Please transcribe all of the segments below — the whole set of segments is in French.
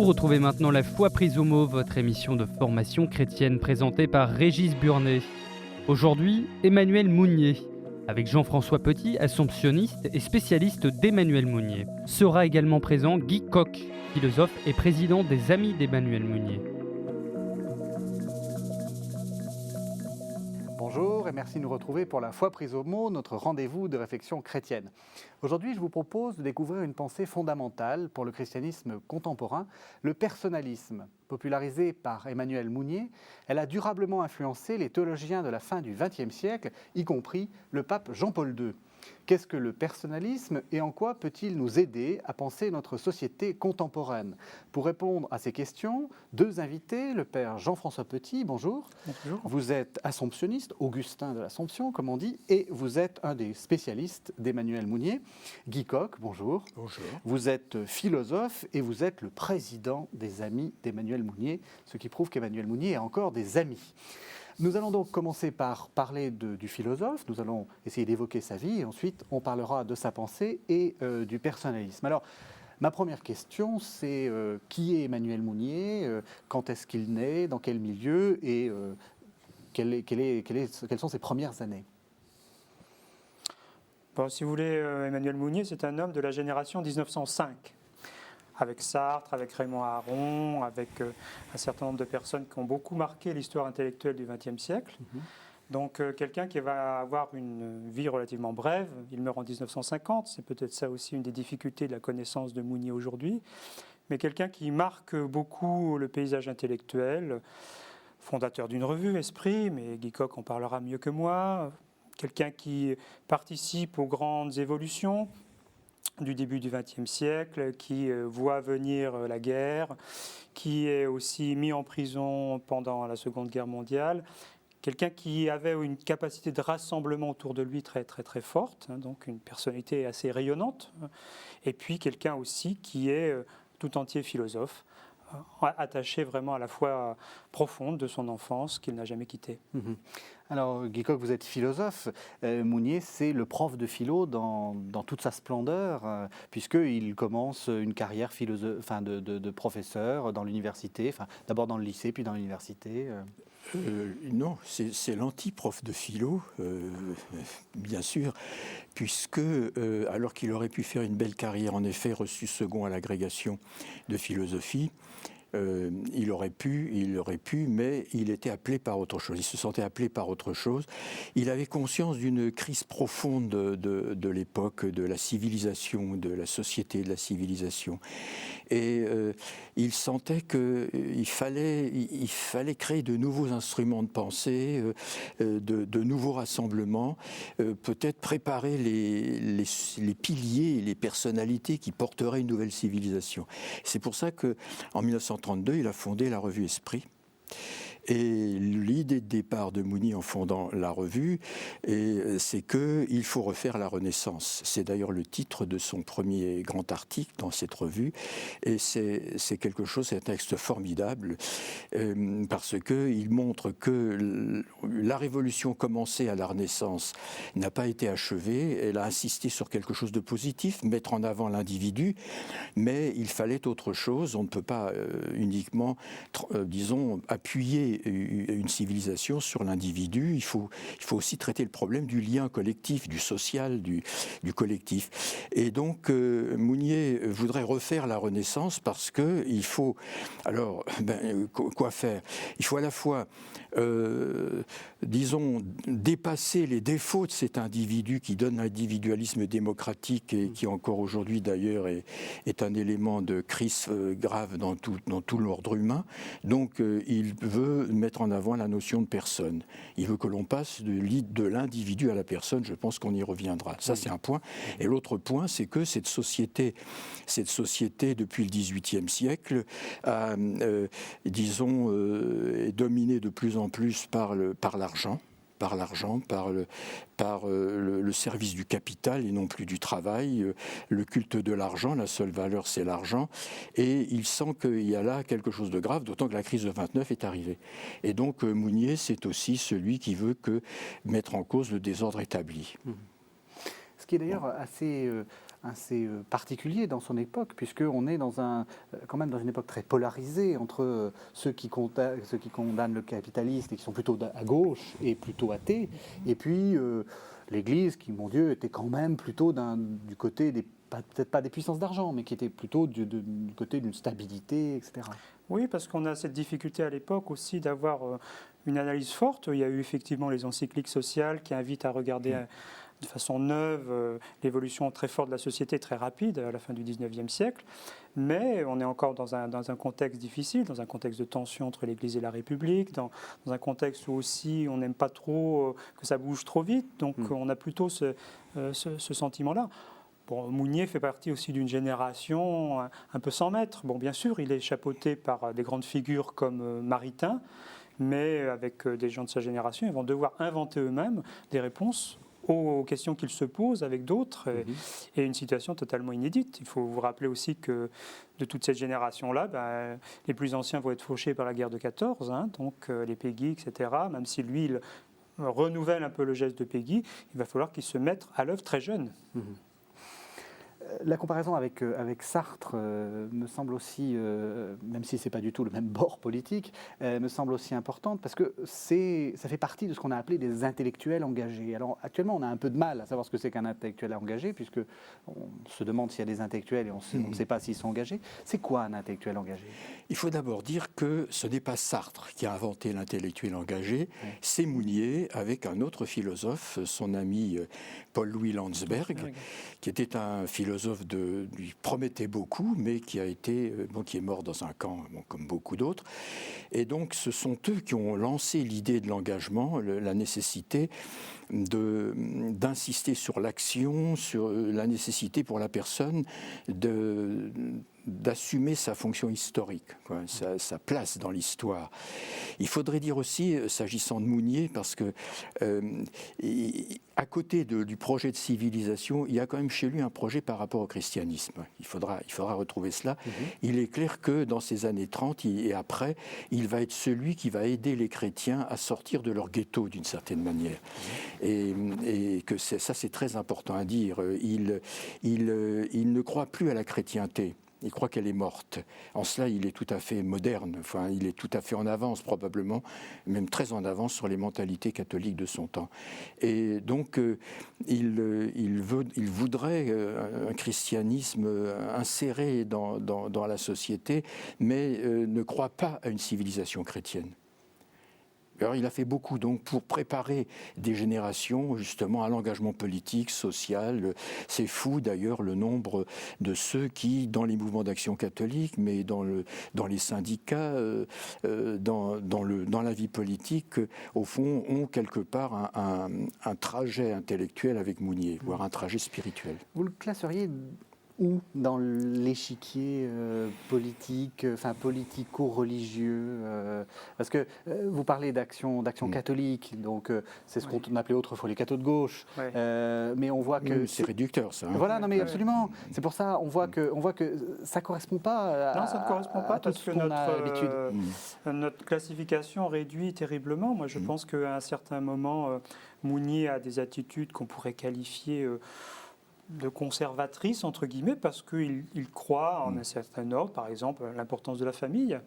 retrouvez maintenant La Foi prise au mot, votre émission de formation chrétienne présentée par Régis Burnet. Aujourd'hui, Emmanuel Mounier, avec Jean-François Petit, assomptionniste et spécialiste d'Emmanuel Mounier. Sera également présent Guy Coq, philosophe et président des Amis d'Emmanuel Mounier. Bonjour et merci de nous retrouver pour La Foi prise au mot, notre rendez-vous de réflexion chrétienne. Aujourd'hui, je vous propose de découvrir une pensée fondamentale pour le christianisme contemporain, le personnalisme. Popularisée par Emmanuel Mounier, elle a durablement influencé les théologiens de la fin du XXe siècle, y compris le pape Jean-Paul II. Qu'est-ce que le personnalisme et en quoi peut-il nous aider à penser notre société contemporaine? Pour répondre à ces questions, deux invités, le père Jean-François Petit, bonjour. Bonjour. Vous êtes assomptionniste, Augustin de l'Assomption, comme on dit, et vous êtes un des spécialistes d'Emmanuel Mounier. Guy Coq, bonjour. Bonjour. Vous êtes philosophe et vous êtes le président des Amis d'Emmanuel Mounier, ce qui prouve qu'Emmanuel Mounier a encore des amis. Nous allons donc commencer par parler du philosophe, nous allons essayer d'évoquer sa vie, et ensuite on parlera de sa pensée et du personnalisme. Alors, ma première question, c'est qui est Emmanuel Mounier, quand est-ce qu'il naît, dans quel milieu, et quelles sont ses premières années? Bon, si vous voulez, Emmanuel Mounier, c'est un homme de la génération 1905. Avec Sartre, avec Raymond Aron, avec un certain nombre de personnes qui ont beaucoup marqué l'histoire intellectuelle du XXe siècle. Donc quelqu'un qui va avoir une vie relativement brève. Il meurt en 1950, c'est peut-être ça aussi une des difficultés de la connaissance de Mounier aujourd'hui. Mais quelqu'un qui marque beaucoup le paysage intellectuel, fondateur d'une revue, Esprit, mais Guy Coq en parlera mieux que moi. Quelqu'un qui participe aux grandes évolutions du début du XXe siècle, qui voit venir la guerre, qui est aussi mis en prison pendant la Seconde Guerre mondiale, quelqu'un qui avait une capacité de rassemblement autour de lui très très très forte, donc une personnalité assez rayonnante, et puis quelqu'un aussi qui est tout entier philosophe, attaché vraiment à la foi profonde de son enfance qu'il n'a jamais quittée. Alors, Guy Coq, vous êtes philosophe. Mounier, c'est le prof de philo dans toute sa splendeur, puisqu'il commence une carrière de professeur dans l'université, d'abord dans le lycée, puis dans l'université. Non, c'est l'anti-prof de philo, bien sûr, puisque, alors qu'il aurait pu faire une belle carrière, en effet, reçu second à l'agrégation de philosophie, il aurait pu, mais il était appelé par autre chose. Il se sentait appelé par autre chose. Il avait conscience d'une crise profonde de l'époque, de la civilisation, de la société, de la civilisation. Et il sentait qu'il fallait créer de nouveaux instruments de pensée, de nouveaux rassemblements, peut-être préparer les piliers et les personnalités qui porteraient une nouvelle civilisation. C'est pour ça qu'en 1932, il a fondé la revue Esprit. Et l'idée de départ de Mounier en fondant la revue, c'est qu'il faut refaire la Renaissance. C'est d'ailleurs le titre de son premier grand article dans cette revue. Et c'est quelque chose, c'est un texte formidable, parce qu'il montre que la révolution commencée à la Renaissance n'a pas été achevée. Elle a insisté sur quelque chose de positif, mettre en avant l'individu, mais il fallait autre chose. On ne peut pas uniquement, disons, appuyer une civilisation sur l'individu. Il faut aussi traiter le problème du lien collectif, du social, du collectif. Et donc, Mounier voudrait refaire la Renaissance parce qu'il faut... Alors, quoi faire? Il faut à la fois, disons, dépasser les défauts de cet individu qui donne l'individualisme démocratique et qui encore aujourd'hui d'ailleurs est un élément de crise grave dans tout l'ordre humain. Donc, il veut mettre en avant la notion de personne. Il veut que l'on passe de l'individu à la personne. Je pense qu'on y reviendra. Ça, c'est un point. Et l'autre point, c'est que cette société, depuis le XVIIIe siècle, est dominée de plus en plus par l'argent. Par le service du capital et non plus du travail, le culte de l'argent, la seule valeur c'est l'argent, et il sent qu'il y a là quelque chose de grave, d'autant que la crise de 29 est arrivée. Et donc Mounier, c'est aussi celui qui veut mettre en cause le désordre établi. Ce qui est d'ailleurs assez assez particulier dans son époque, puisqu'on est quand même dans une époque très polarisée entre ceux qui condamnent le capitalisme et qui sont plutôt à gauche et plutôt athées, et puis l'Église qui, mon Dieu, était quand même plutôt du côté peut-être pas des puissances d'argent, mais qui était plutôt du côté d'une stabilité, etc. Oui, parce qu'on a cette difficulté à l'époque aussi d'avoir une analyse forte. Il y a eu effectivement les encycliques sociales qui invitent à regarder de façon neuve l'évolution très forte de la société, très rapide à la fin du 19e siècle. Mais on est encore dans un contexte difficile, dans un contexte de tension entre l'Église et la République, dans un contexte où aussi on n'aime pas trop que ça bouge trop vite. Donc on a plutôt ce sentiment-là. Bon, Mounier fait partie aussi d'une génération un peu sans maître. Bon, bien sûr, il est chapeauté par des grandes figures comme Maritain, mais avec des gens de sa génération, ils vont devoir inventer eux-mêmes des réponses aux questions qu'ils se posent avec d'autres, et une situation totalement inédite. Il faut vous rappeler aussi que de toute cette génération-là, les plus anciens vont être fauchés par la guerre de 14, donc les Péguy, etc. Même si lui, il renouvelle un peu le geste de Péguy, il va falloir qu'il se mette à l'œuvre très jeune. La comparaison avec Sartre me semble aussi, même si ce n'est pas du tout le même bord politique, me semble aussi importante parce que ça fait partie de ce qu'on a appelé des intellectuels engagés. Alors actuellement, on a un peu de mal à savoir ce que c'est qu'un intellectuel engagé, puisqu'on se demande s'il y a des intellectuels et on ne sait pas s'ils sont engagés. C'est quoi un intellectuel engagé ? Il faut d'abord dire que ce n'est pas Sartre qui a inventé l'intellectuel engagé, c'est Mounier avec un autre philosophe, son ami Paul-Louis Landsberg, qui était un philosophe lui promettait beaucoup, mais qui est mort dans un camp, comme beaucoup d'autres. Et donc, ce sont eux qui ont lancé l'idée de l'engagement, la nécessité d'insister sur l'action, sur la nécessité pour la personne d'assumer sa fonction historique, sa place dans l'histoire. Il faudrait dire aussi, s'agissant de Mounier, parce que à côté du projet de civilisation, il y a quand même chez lui un projet par rapport au christianisme. Il faudra retrouver cela. Il est clair que dans ces années 30 et après, il va être celui qui va aider les chrétiens à sortir de leur ghetto d'une certaine manière. Et que ça, c'est très important à dire. Il ne croit plus à la chrétienté. Il croit qu'elle est morte. En cela, il est tout à fait moderne. Enfin, il est tout à fait en avance, probablement, même très en avance sur les mentalités catholiques de son temps. Et donc, il voudrait un christianisme inséré dans la société, mais ne croit pas à une civilisation chrétienne. Alors, il a fait beaucoup donc pour préparer des générations justement à l'engagement politique, social. C'est fou d'ailleurs le nombre de ceux qui, dans les mouvements d'action catholique, mais dans les syndicats, dans la vie politique, au fond, ont quelque part un trajet intellectuel avec Mounier, voire un trajet spirituel. Vous le classeriez où dans l'échiquier politique, politico-religieux parce que vous parlez d'action catholique, donc c'est ce qu'on appelait autrefois les cathos de gauche, mais on voit que... c'est réducteur, ça. Voilà, non mais absolument. C'est pour ça, on voit que ça ne correspond pas non, ça ne correspond pas à tout ce qu'on a l'habitude. Notre classification réduit terriblement. Moi, je pense qu'à un certain moment, Mounier a des attitudes qu'on pourrait qualifier... de conservatrice, entre guillemets, parce qu'il croit en un certain ordre, par exemple l'importance de la famille.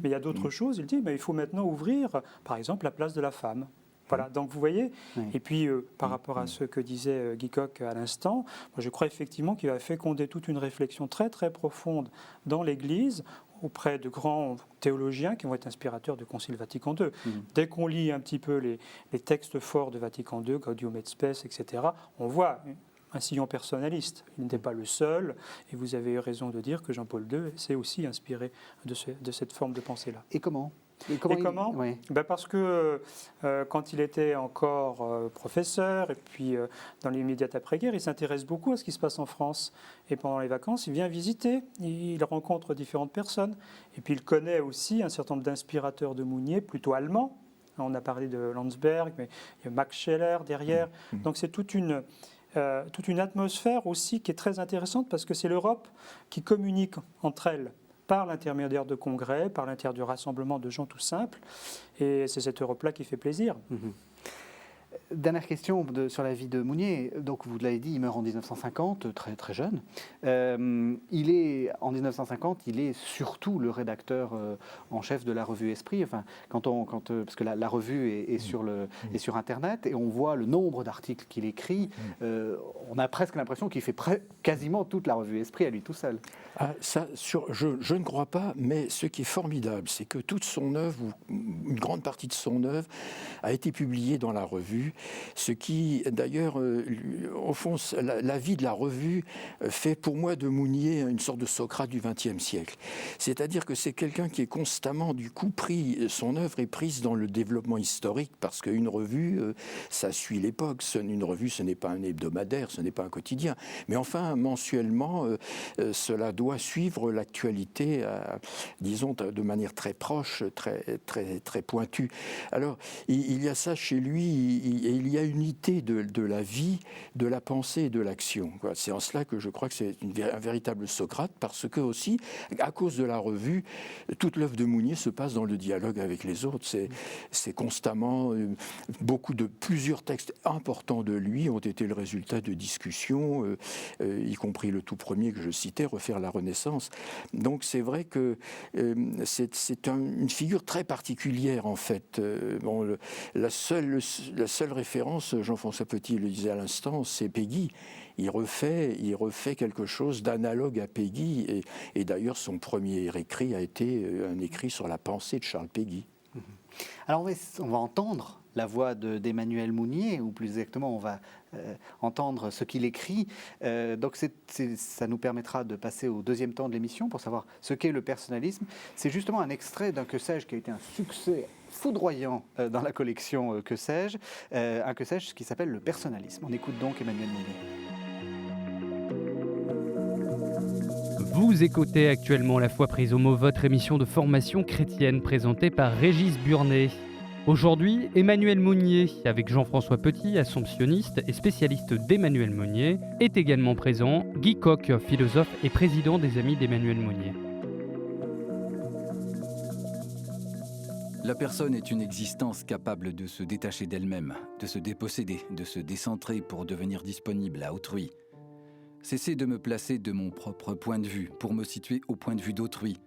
Mais il y a d'autres choses, il dit, mais il faut maintenant ouvrir, par exemple, la place de la femme. Voilà, donc vous voyez, et puis par rapport à ce que disait Guy Coq à l'instant, moi je crois effectivement qu'il va féconder toute une réflexion très très profonde dans l'Église, auprès de grands théologiens qui vont être inspirateurs du Concile Vatican II. Dès qu'on lit un petit peu les textes forts de Vatican II, Gaudium et Spes, etc., on voit un sillon personnaliste. Il n'était pas le seul, et vous avez eu raison de dire que Jean-Paul II s'est aussi inspiré de cette forme de pensée-là. Et comment ? Oui. Parce que quand il était encore professeur, et puis dans l'immédiate après-guerre, il s'intéresse beaucoup à ce qui se passe en France. Et pendant les vacances, il vient visiter, il rencontre différentes personnes. Et puis il connaît aussi un certain nombre d'inspirateurs de Mounier, plutôt allemands. On a parlé de Landsberg, mais il y a Max Scheler derrière. Donc c'est toute une atmosphère aussi qui est très intéressante parce que c'est l'Europe qui communique entre elles par l'intermédiaire de congrès, par l'intermédiaire du rassemblement de gens tout simples. Et c'est cette Europe-là qui fait plaisir. Dernière question sur la vie de Mounier. Donc, vous l'avez dit, il meurt en 1950, très, très jeune. En 1950, il est surtout le rédacteur en chef de la revue Esprit. Enfin, parce que la revue est sur Internet et on voit le nombre d'articles qu'il écrit. On a presque l'impression qu'il fait quasiment toute la revue Esprit à lui tout seul. Je ne crois pas, mais ce qui est formidable, c'est que toute son œuvre, ou une grande partie de son œuvre, a été publiée dans la revue, ce qui, d'ailleurs, au fond, la vie de la revue fait pour moi de Mounier une sorte de Socrate du XXe siècle. C'est-à-dire que c'est quelqu'un qui est constamment, du coup, son œuvre est prise dans le développement historique, parce qu'une revue, ça suit l'époque. Une revue, ce n'est pas un hebdomadaire, ce n'est pas un quotidien. Mais enfin, mensuellement, cela doit suivre l'actualité, disons, de manière très proche, très, très, très pointue. Alors, il y a ça chez lui, et il y a unité de la vie, de la pensée et de l'action. C'est en cela que je crois que c'est un véritable Socrate, parce que aussi, à cause de la revue, toute l'œuvre de Mounier se passe dans le dialogue avec les autres. C'est constamment, plusieurs textes importants de lui ont été le résultat de discussions, y compris le tout premier que je citais, Refaire la Renaissance. Donc c'est vrai que c'est une figure très particulière, en fait. La seule référence, Jean-François Petit le disait à l'instant, c'est Péguy. Il refait quelque chose d'analogue à Péguy, et d'ailleurs son premier écrit a été un écrit sur la pensée de Charles Péguy. Alors on va entendre la voix d'Emmanuel Mounier, ou plus exactement on va entendre ce qu'il écrit. Donc ça nous permettra de passer au deuxième temps de l'émission pour savoir ce qu'est le personnalisme. C'est justement un extrait d'un Que sais-je qui a été un succès foudroyant dans la collection Que sais-je, un Que sais-je qui s'appelle le personnalisme. On écoute donc Emmanuel Mounier. Vous écoutez actuellement La Foi prise au mot, votre émission de formation chrétienne présentée par Régis Burnet. Aujourd'hui, Emmanuel Mounier, avec Jean-François Petit, assomptionniste et spécialiste d'Emmanuel Mounier, est également présent. Guy Coq, philosophe et président des Amis d'Emmanuel Mounier. La personne est une existence capable de se détacher d'elle-même, de se déposséder, de se décentrer pour devenir disponible à autrui. Cesser de me placer de mon propre point de vue pour me situer au point de vue d'autrui.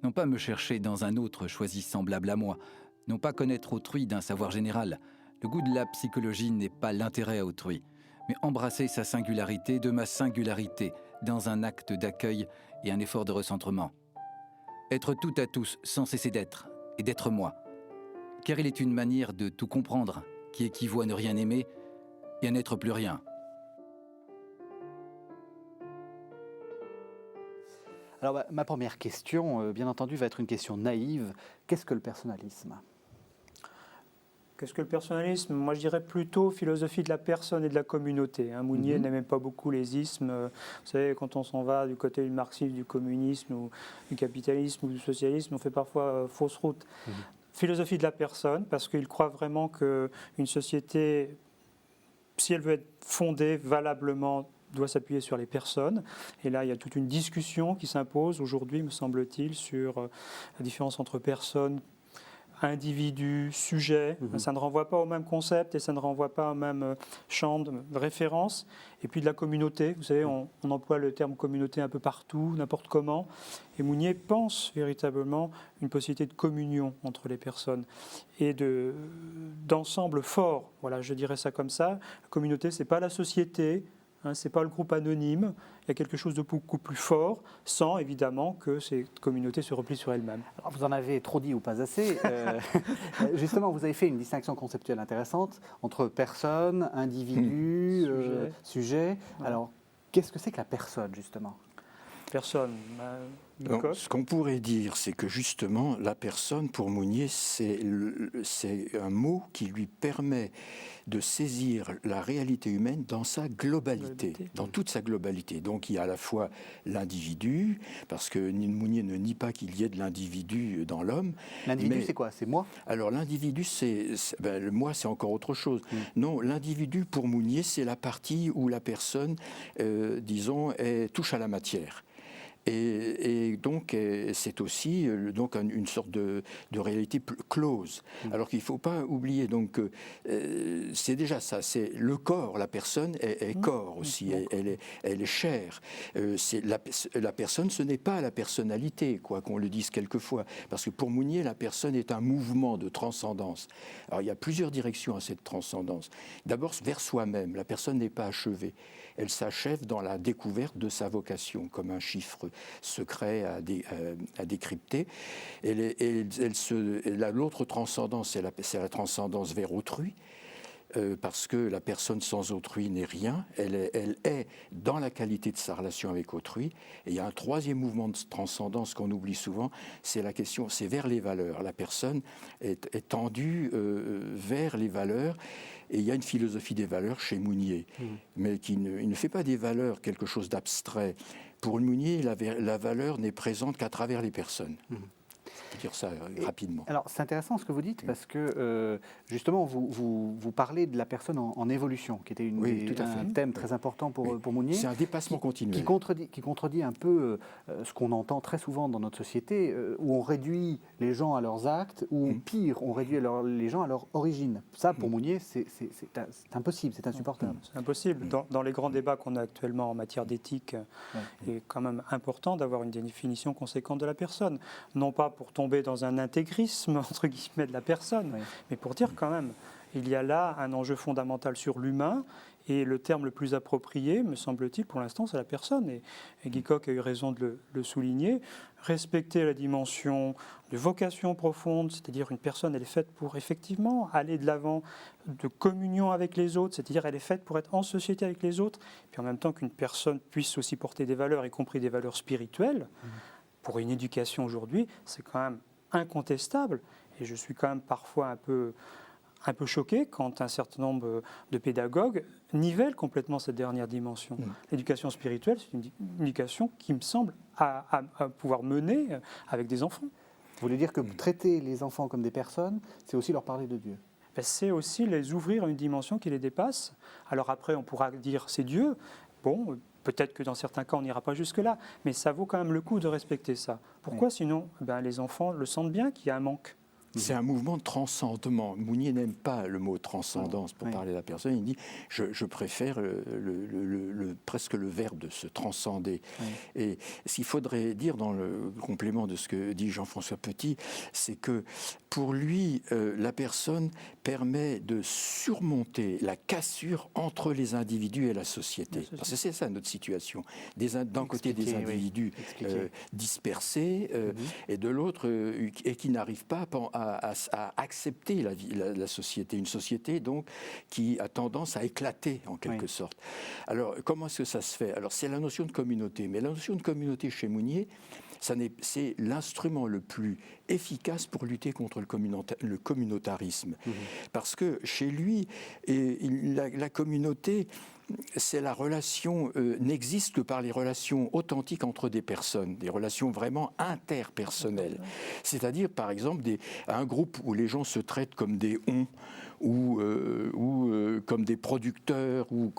Non pas me chercher dans un autre choisi semblable à moi, non pas connaître autrui d'un savoir général. Le goût de la psychologie n'est pas l'intérêt à autrui, mais embrasser sa singularité de ma singularité dans un acte d'accueil et un effort de recentrement. Être tout à tous sans cesser d'être, et d'être moi. Car il est une manière de tout comprendre, qui équivaut à ne rien aimer et à n'être plus rien. Alors ma première question, bien entendu, va être une question naïve. Qu'est-ce que le personnalisme ? Qu'est-ce que le personnalisme ? Moi, je dirais plutôt philosophie de la personne et de la communauté. Mounier n'aimait pas beaucoup les ismes. Vous savez, quand on s'en va du côté du marxisme, du communisme, ou du capitalisme ou du socialisme, on fait parfois fausse route. Philosophie de la personne, parce qu'il croit vraiment qu'une société, si elle veut être fondée valablement, doit s'appuyer sur les personnes. Et là, il y a toute une discussion qui s'impose aujourd'hui, me semble-t-il, sur la différence entre personnes, individus, sujets. Ça ne renvoie pas au même concept et ça ne renvoie pas au même champ de référence. Et puis de la communauté. Vous savez, on emploie le terme communauté un peu partout, n'importe comment. Et Mounier pense véritablement une possibilité de communion entre les personnes et d'ensemble fort. Voilà, je dirais ça comme ça. La communauté, ce n'est pas la société. Ce n'est pas le groupe anonyme, il y a quelque chose de beaucoup plus fort, sans évidemment que ces communautés se replient sur elles-mêmes. Alors, vous en avez trop dit ou pas assez. Justement, vous avez fait une distinction conceptuelle intéressante entre personne, individu, sujet. Voilà. Alors, qu'est-ce que c'est que la personne, justement ? Personne. Donc, ce qu'on pourrait dire, c'est que justement, la personne, pour Mounier, c'est un mot qui lui permet de saisir la réalité humaine dans sa globalité, dans toute sa globalité. Donc il y a à la fois l'individu, parce que Mounier ne nie pas qu'il y ait de l'individu dans l'homme. L'individu, c'est quoi ? C'est moi ? Alors l'individu, le moi, c'est encore autre chose. Non, l'individu, pour Mounier, c'est la partie où la personne, disons, touche à la matière. Et donc, c'est aussi donc une sorte de réalité close. Alors qu'il ne faut pas oublier, donc, c'est déjà ça, c'est le corps, la personne est corps aussi, elle est chair. La personne, ce n'est pas la personnalité, quoi qu'on le dise quelquefois. Parce que pour Mounier, la personne est un mouvement de transcendance. Alors, il y a plusieurs directions à cette transcendance. D'abord, vers soi-même, la personne n'est pas achevée. Elle s'achève dans la découverte de sa vocation, comme un chiffre secret à décrypter. L'autre transcendance, c'est la transcendance vers autrui, parce que la personne sans autrui n'est rien. Elle est dans la qualité de sa relation avec autrui. Et il y a un troisième mouvement de transcendance qu'on oublie souvent, c'est la question, c'est vers les valeurs. La personne est tendue vers les valeurs. Et il y a une philosophie des valeurs chez Mounier, mais il ne fait pas des valeurs quelque chose d'abstrait. Pour Mounier, la valeur n'est présente qu'à travers les personnes. Je peux dire ça rapidement. Alors, c'est intéressant ce que vous dites, parce que justement, vous parlez de la personne en évolution, qui était un thème très important pour Mounier. C'est un dépassement continuel. Qui contredit un peu ce qu'on entend très souvent dans notre société, où on réduit les gens à leurs actes, ou pire, on réduit les gens à leur origine. Ça, pour Mounier, c'est impossible, c'est insupportable. C'est impossible. Dans les grands débats qu'on a actuellement en matière d'éthique, il est quand même important d'avoir une définition conséquente de la personne. Non pas pour tomber dans un intégrisme, entre guillemets, de la personne, mais pour dire quand même, il y a là un enjeu fondamental sur l'humain, et le terme le plus approprié, me semble-t-il, pour l'instant, c'est la personne. Et Guy Coq a eu raison de le souligner. Respecter la dimension de vocation profonde, c'est-à-dire une personne, elle est faite pour effectivement aller de l'avant, de communion avec les autres, c'est-à-dire elle est faite pour être en société avec les autres, puis en même temps qu'une personne puisse aussi porter des valeurs, y compris des valeurs spirituelles. Pour une éducation aujourd'hui, c'est quand même incontestable. Et je suis quand même parfois un peu choqué quand un certain nombre de pédagogues nivellent complètement cette dernière dimension. L'éducation spirituelle, c'est une éducation qui me semble à pouvoir mener avec des enfants. Vous voulez dire que traiter les enfants comme des personnes, c'est aussi leur parler de Dieu? C'est aussi les ouvrir à une dimension qui les dépasse. Alors après, on pourra dire c'est Dieu. Bon, peut-être que dans certains cas, on n'ira pas jusque-là, mais ça vaut quand même le coup de respecter ça. Pourquoi sinon les enfants le sentent bien qu'il y a un manque. C'est un mouvement de transcendement. Mounier n'aime pas le mot transcendance pour parler de la personne. Il dit je préfère presque le verbe de se transcender. Et ce qu'il faudrait dire dans le complément de ce que dit Jean-François Petit, c'est que pour lui, la personne permet de surmonter la cassure entre les individus et la société. Parce que c'est ça notre situation. D'un côté des individus dispersés et de l'autre et qui n'arrivent pas à accepter la société. Une société donc qui a tendance à éclater en quelque sorte. Alors comment est-ce que ça se fait? Alors c'est la notion de communauté. Mais la notion de communauté chez Mounier, c'est l'instrument le plus efficace pour lutter contre le communautarisme. Parce que chez lui, la communauté, c'est la relation, n'existe que par les relations authentiques entre des personnes, des relations vraiment interpersonnelles. C'est-à-dire, par exemple, un groupe où les gens se traitent comme des ou comme des producteurs ou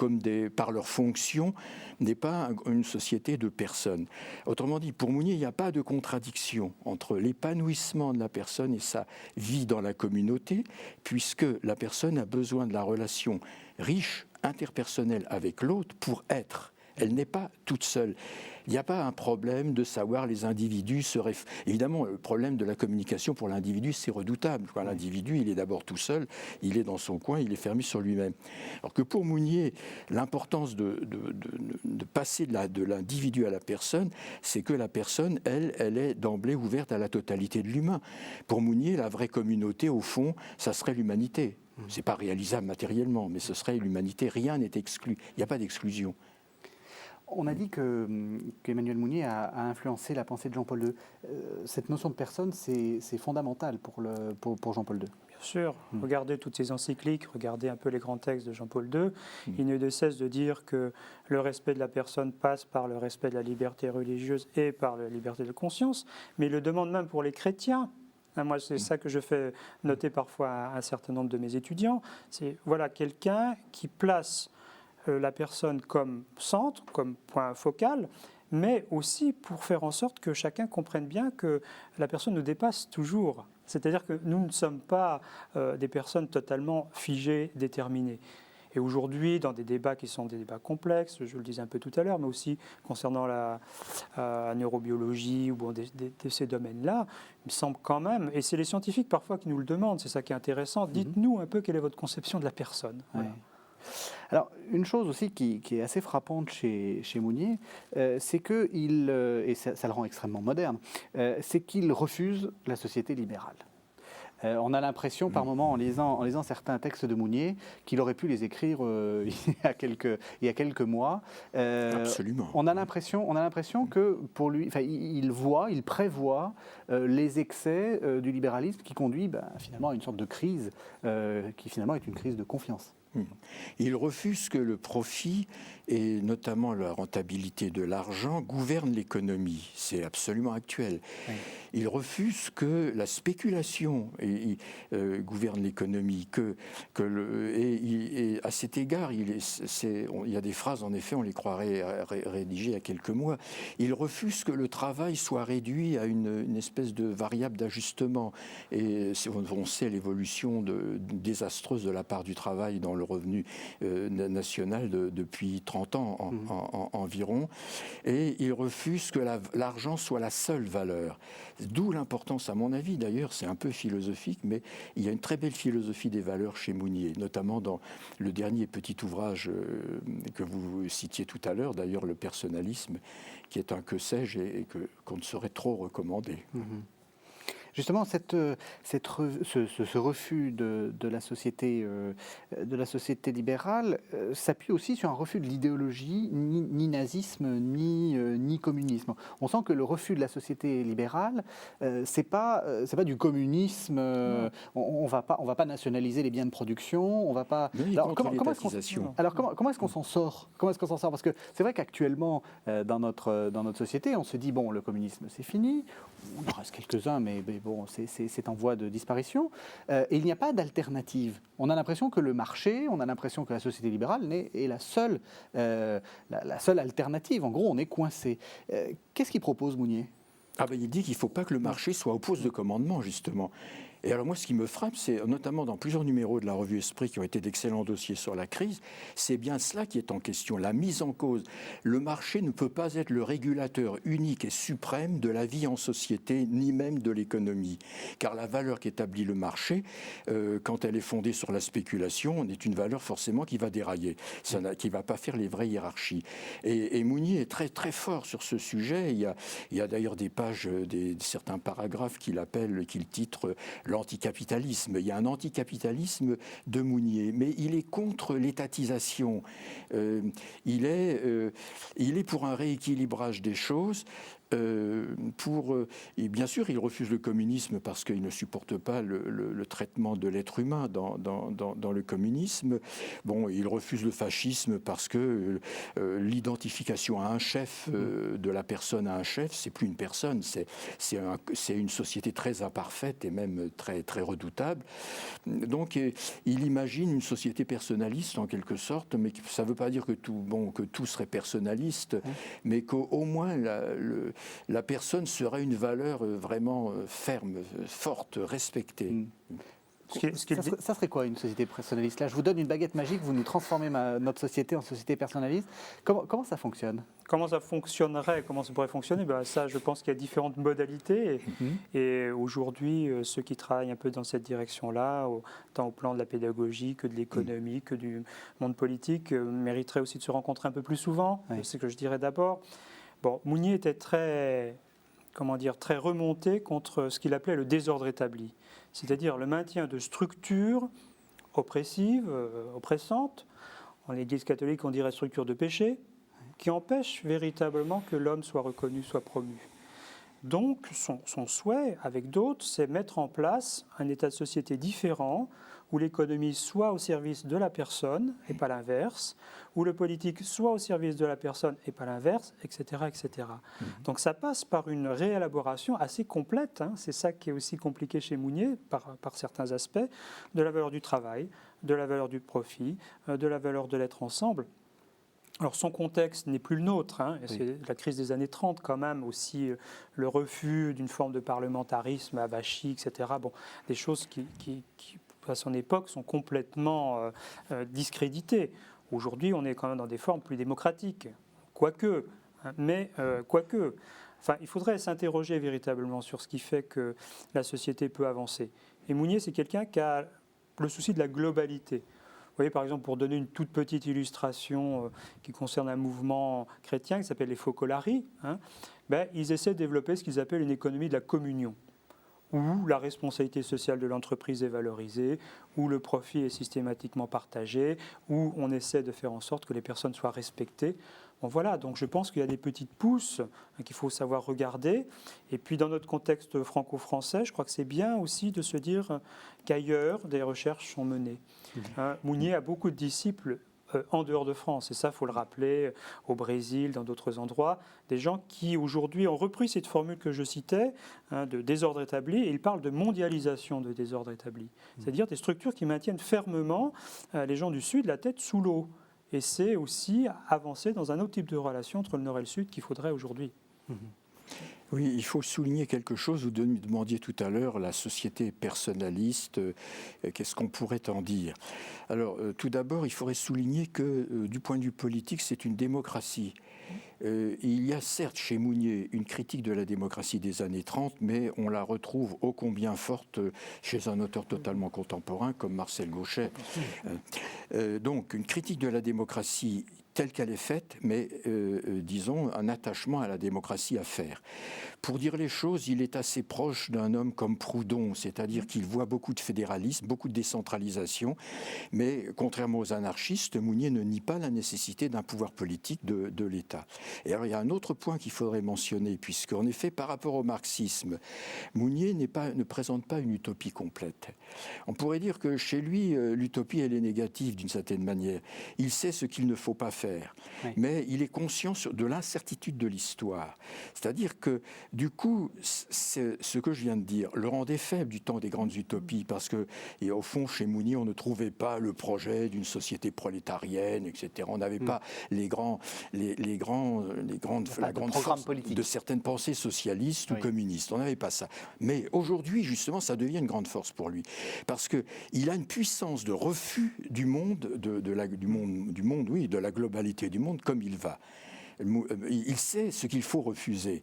par leur fonction, n'est pas une société de personnes. Autrement dit, pour Mounier, il n'y a pas de contradiction entre l'épanouissement de la personne et sa vie dans la communauté, puisque la personne a besoin de la relation riche, interpersonnelle avec l'autre pour être. Elle n'est pas toute seule. Il n'y a pas un problème de savoir les individus Évidemment, le problème de la communication pour l'individu, c'est redoutable. L'individu, il est d'abord tout seul, il est dans son coin, il est fermé sur lui-même. Alors que pour Mounier, l'importance de passer de l'individu à la personne, c'est que la personne, elle est d'emblée ouverte à la totalité de l'humain. Pour Mounier, la vraie communauté, au fond, ça serait l'humanité. Ce n'est pas réalisable matériellement, mais ce serait l'humanité. Rien n'est exclu. Il n'y a pas d'exclusion. On a dit qu'Emmanuel Mounier a influencé la pensée de Jean-Paul II. Cette notion de personne, c'est fondamental pour Jean-Paul II. Bien sûr. Regardez toutes ces encycliques, regardez un peu les grands textes de Jean-Paul II. Il ne cesse de dire que le respect de la personne passe par le respect de la liberté religieuse et par la liberté de conscience, mais il le demande même pour les chrétiens. Moi, c'est ça que je fais noter parfois à un certain nombre de mes étudiants. C'est quelqu'un qui place la personne comme centre, comme point focal, mais aussi pour faire en sorte que chacun comprenne bien que la personne nous dépasse toujours. C'est-à-dire que nous ne sommes pas des personnes totalement figées, déterminées. Et aujourd'hui, dans des débats qui sont des débats complexes, je le disais un peu tout à l'heure, mais aussi concernant la neurobiologie ou ces domaines-là, il me semble quand même, et c'est les scientifiques parfois qui nous le demandent, c'est ça qui est intéressant, dites-nous un peu quelle est votre conception de la personne. Voilà. Ouais. Alors, une chose aussi qui est assez frappante chez Mounier, c'est qu'il, et ça le rend extrêmement moderne, c'est qu'il refuse la société libérale. On a l'impression, par moments, en lisant certains textes de Mounier, qu'il aurait pu les écrire il y a quelques mois. Absolument. On a l'impression que pour lui, il prévoit les excès du libéralisme qui conduit finalement à une sorte de crise qui finalement est une crise de confiance. Il refuse que le profit et notamment la rentabilité de l'argent gouverne l'économie. C'est absolument actuel. Oui. Il refuse que la spéculation gouverne l'économie. Et à cet égard, il y a des phrases, en effet, on les croirait rédigées il y a quelques mois. Il refuse que le travail soit réduit à une espèce de variable d'ajustement. Et on sait l'évolution désastreuse de la part du travail dans le revenu national depuis 30 ans environ. Et il refuse que l'argent soit la seule valeur. D'où l'importance, à mon avis, d'ailleurs, c'est un peu philosophique, mais il y a une très belle philosophie des valeurs chez Mounier, notamment dans le dernier petit ouvrage que vous citiez tout à l'heure, d'ailleurs, le personnalisme, qui est un que sais-je et qu'on ne saurait trop recommander. Justement, ce refus de la société libérale s'appuie aussi sur un refus de l'idéologie, ni nazisme, ni communisme. On sent que le refus de la société libérale, c'est pas du communisme. On va pas nationaliser les biens de production. On va pas. Alors, comment est-ce qu'on s'en sort? Parce que c'est vrai qu'actuellement, dans notre société, on se dit bon, le communisme, c'est fini. Il en reste quelques-uns, mais bon, c'est en voie de disparition. Et il n'y a pas d'alternative. On a l'impression que le marché, on a l'impression que la société libérale est la seule alternative. En gros, on est coincé. Qu'est-ce qu'il propose, Mounier ? Il dit qu'il ne faut pas que le marché soit au poste de commandement, justement. Et alors moi, ce qui me frappe, c'est notamment dans plusieurs numéros de la revue Esprit qui ont été d'excellents dossiers sur la crise, c'est bien cela qui est en question, la mise en cause. Le marché ne peut pas être le régulateur unique et suprême de la vie en société, ni même de l'économie. Car la valeur qu'établit le marché, quand elle est fondée sur la spéculation, est une valeur forcément qui va dérailler, qui ne va pas faire les vraies hiérarchies. Et Mounier est très, très fort sur ce sujet. Il y a d'ailleurs des pages, certains paragraphes qu'il titre l'anticapitalisme. Il y a un anticapitalisme de Mounier, mais il est contre l'étatisation. Il est pour un rééquilibrage des choses. Et bien sûr, il refuse le communisme parce qu'il ne supporte pas le traitement de l'être humain dans le communisme. Bon, il refuse le fascisme parce que l'identification à un chef, de la personne à un chef, c'est plus une personne, c'est une société très imparfaite et même très, très redoutable. Donc, il imagine une société personnaliste en quelque sorte, mais ça ne veut pas dire que tout serait personnaliste, mais qu'au moins la personne serait une valeur vraiment ferme, forte, respectée. Ça serait quoi une société personnaliste? Là, je vous donne une baguette magique, vous nous transformez notre société en société personnaliste. Comment ça fonctionne? Comment ça fonctionnerait? Comment ça pourrait fonctionner? Ça, je pense qu'il y a différentes modalités. Et aujourd'hui, ceux qui travaillent un peu dans cette direction-là, tant au plan de la pédagogie que de l'économie, que du monde politique, mériteraient aussi de se rencontrer un peu plus souvent. C'est ce que je dirais d'abord. Bon, Mounier était très remonté contre ce qu'il appelait le désordre établi, c'est-à-dire le maintien de structures oppressives, oppressantes, en l'Église catholique on dirait structures de péché, qui empêchent véritablement que l'homme soit reconnu, soit promu. Donc son souhait, avec d'autres, c'est mettre en place un état de société différent, où l'économie soit au service de la personne et pas l'inverse, où le politique soit au service de la personne et pas l'inverse, etc. etc. Donc ça passe par une réélaboration assez complète, c'est ça qui est aussi compliqué chez Mounier, par certains aspects, de la valeur du travail, de la valeur du profit, de la valeur de l'être ensemble. Alors son contexte n'est plus le nôtre, hein, et Oui. c'est la crise des années 30 quand même, aussi le refus d'une forme de parlementarisme avachi, etc. Bon, des choses qui, à son époque, sont complètement discréditées. Aujourd'hui, on est quand même dans des formes plus démocratiques, quoique, hein, mais quoique. Enfin, il faudrait s'interroger véritablement sur ce qui fait que la société peut avancer. Et Mounier, c'est quelqu'un qui a le souci de la globalité. Vous voyez, par exemple, pour donner une toute petite illustration qui concerne un mouvement chrétien qui s'appelle les Focolari, hein, ils essaient de développer ce qu'ils appellent une économie de la communion, où la responsabilité sociale de l'entreprise est valorisée, où le profit est systématiquement partagé, où on essaie de faire en sorte que les personnes soient respectées. Bon, voilà, donc je pense qu'il y a des petites pousses qu'il faut savoir regarder. Et puis dans notre contexte franco-français, je crois que c'est bien aussi de se dire qu'ailleurs, des recherches sont menées. Mounier a beaucoup de disciples en dehors de France, et ça, il faut le rappeler, au Brésil, dans d'autres endroits, des gens qui aujourd'hui ont repris cette formule que je citais, de désordre établi, et ils parlent de mondialisation de désordre établi, c'est-à-dire des structures qui maintiennent fermement les gens du Sud la tête sous l'eau. Et c'est aussi avancer dans un autre type de relation entre le Nord et le Sud qu'il faudrait aujourd'hui. Oui, il faut souligner quelque chose. Vous me demandiez tout à l'heure la société personnaliste, qu'est-ce qu'on pourrait en dire? Alors, tout d'abord, il faudrait souligner que du point de vue politique, c'est une démocratie. Il y a certes chez Mounier une critique de la démocratie des années 30, mais on la retrouve ô combien forte chez un auteur totalement contemporain comme Marcel Gauchet. Donc, une critique de la démocratie telle qu'elle est faite, mais disons un attachement à la démocratie à faire. Pour dire les choses, il est assez proche d'un homme comme Proudhon, c'est-à-dire qu'il voit beaucoup de fédéralisme, beaucoup de décentralisation, mais contrairement aux anarchistes, Mounier ne nie pas la nécessité d'un pouvoir politique de l'État. Et alors il y a un autre point qu'il faudrait mentionner, puisque en effet, par rapport au marxisme, Mounier ne présente pas une utopie complète. On pourrait dire que chez lui, l'utopie, elle est négative d'une certaine manière. Il sait ce qu'il ne faut pas faire, oui. Mais il est conscient de l'incertitude de l'histoire. C'est-à-dire que, du coup, ce que je viens de dire le rendait faible du temps des grandes utopies, parce que, et au fond, chez Mounier, on ne trouvait pas le projet d'une société prolétarienne, etc. On n'avait pas la grande force de certaines pensées socialistes ou communistes. On n'avait pas ça. Mais aujourd'hui, justement, ça devient une grande force pour lui, parce qu'il a une puissance de refus du monde, de la globalité du monde comme il va. Il sait ce qu'il faut refuser,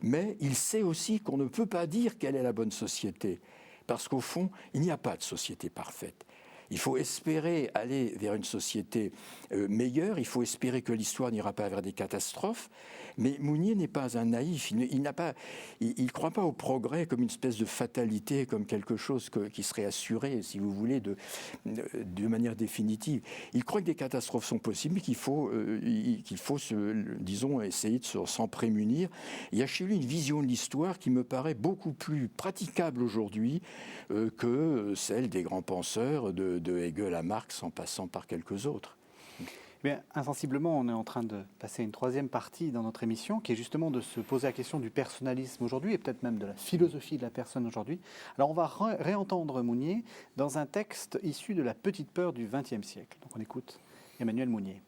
mais il sait aussi qu'on ne peut pas dire quelle est la bonne société, parce qu'au fond, il n'y a pas de société parfaite. Il faut espérer aller vers une société meilleure, il faut espérer que l'histoire n'ira pas vers des catastrophes, mais Mounier n'est pas un naïf, il ne croit pas au progrès comme une espèce de fatalité, comme quelque chose qui serait assuré, si vous voulez, de manière définitive. Il croit que des catastrophes sont possibles, mais qu'il faut disons, essayer de s'en prémunir. Il y a chez lui une vision de l'histoire qui me paraît beaucoup plus praticable aujourd'hui que celle des grands penseurs de Hegel à Marx, en passant par quelques autres. Bien, insensiblement, on est en train de passer à une troisième partie dans notre émission, qui est justement de se poser la question du personnalisme aujourd'hui, et peut-être même de la philosophie de la personne aujourd'hui. Alors, on va réentendre Mounier dans un texte issu de La Petite Peur du XXe siècle. Donc, on écoute Emmanuel Mounier.